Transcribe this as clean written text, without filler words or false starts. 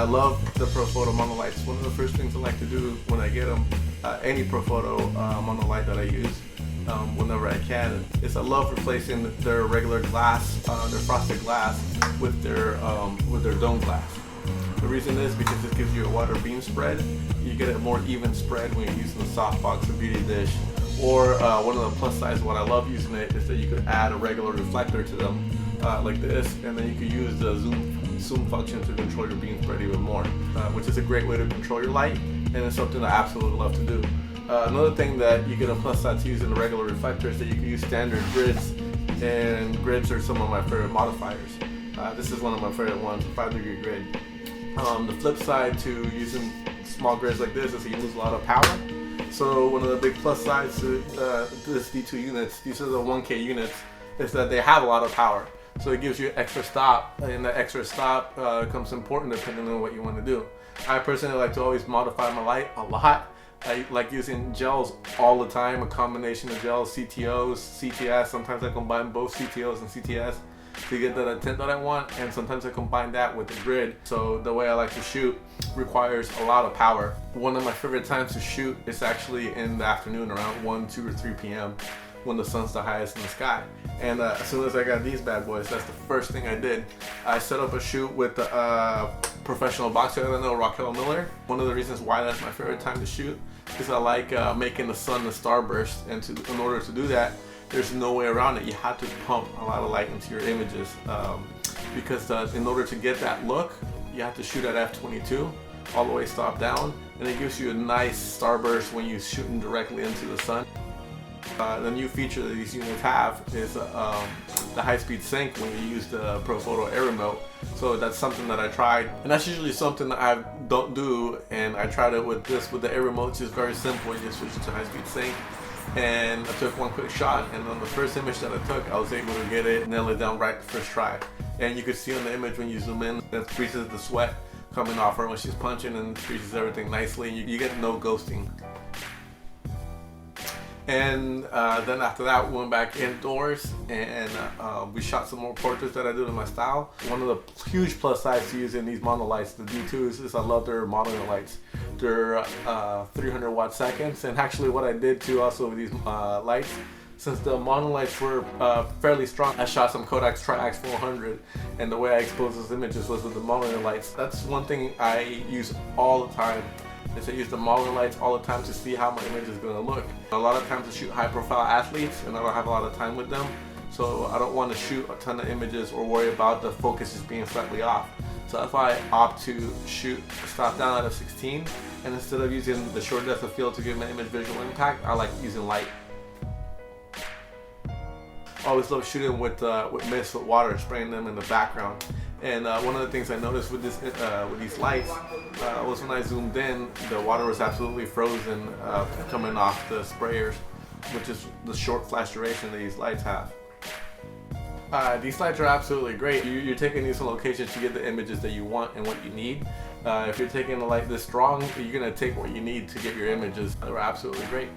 love the Profoto monolights. One of the first things I like to do when I get them, any Profoto monolight that I use, whenever I can, is I love replacing their regular glass, their frosted glass, with their dome glass. The reason is because it gives you a wider beam spread. You get a more even spread when you're using the softbox or beauty dish. Or one of the plus sides, what I love using it is that you could add a regular reflector to them, like this, and then you could use the zoom function to control your beam spread even more, which is a great way to control your light, and it's something I absolutely love to do. Another thing that you get a plus side to using a regular reflector is that you can use standard grids, and grids are some of my favorite modifiers. This is one of my favorite ones, 5-degree grid. The flip side to using small grids like this is that you lose a lot of power. So one of the big plus sides to this D2 units, these are the 1K units, is that they have a lot of power. So it gives you extra stop, and that extra stop becomes important depending on what you want to do. I personally like to always modify my light a lot. I like using gels all the time, a combination of gels, CTOs, CTS. Sometimes I combine both CTOs and CTS to get that tint that I want, and sometimes I combine that with the grid. So the way I like to shoot requires a lot of power. One of my favorite times to shoot is actually in the afternoon around 1, 2, or 3 p.m. when the sun's the highest in the sky. And as soon as I got these bad boys, that's the first thing I did. I set up a shoot with the professional boxer that I know, Raquel. One of the reasons why that's my favorite time to shoot is I like making the sun the starburst, and in order to do that, there's no way around it. You have to pump a lot of light into your images because in order to get that look, you have to shoot at F2.8L II, all the way stop down, and it gives you a nice starburst when you're shooting directly into the sun. The new feature that these units have is the high-speed sync when you use the Profoto air remote. So that's something that I tried, and that's usually something that I don't do, and I tried it with the air remote. It's just very simple. You just switch it to high-speed sync, and I took one quick shot, and on the first image that I took, I was able to get it, nail it down right the first try. And you could see on the image when you zoom in, that freezes the sweat coming off her when she's punching, and freezes everything nicely, and you get no ghosting. And then after that, we went back indoors, and we shot some more portraits that I do in my style. One of the huge plus sides to using these monolights, the D2s, is I love their monolights. They're 300 watt seconds, and actually what I did too also with these lights, since the monolights were fairly strong, I shot some Kodak Portra 400, and the way I exposed those images was with the monolights. That's one thing I use all the time. I use the monolights all the time to see how my image is going to look. A lot of times I shoot high profile athletes and I don't have a lot of time with them, so I don't want to shoot a ton of images or worry about the focus just being slightly off. So that's why I opt to shoot stop down at f16, and instead of using the short depth of field to give my image visual impact, I like using light. I always love shooting with mist, with water, spraying them in the background. And one of the things I noticed with these lights was when I zoomed in, the water was absolutely frozen coming off the sprayers, which is the short flash duration that these lights have. These lights are absolutely great. You're taking these locations to get the images that you want and what you need. If you're taking a light this strong, you're going to take what you need to get your images. They're absolutely great.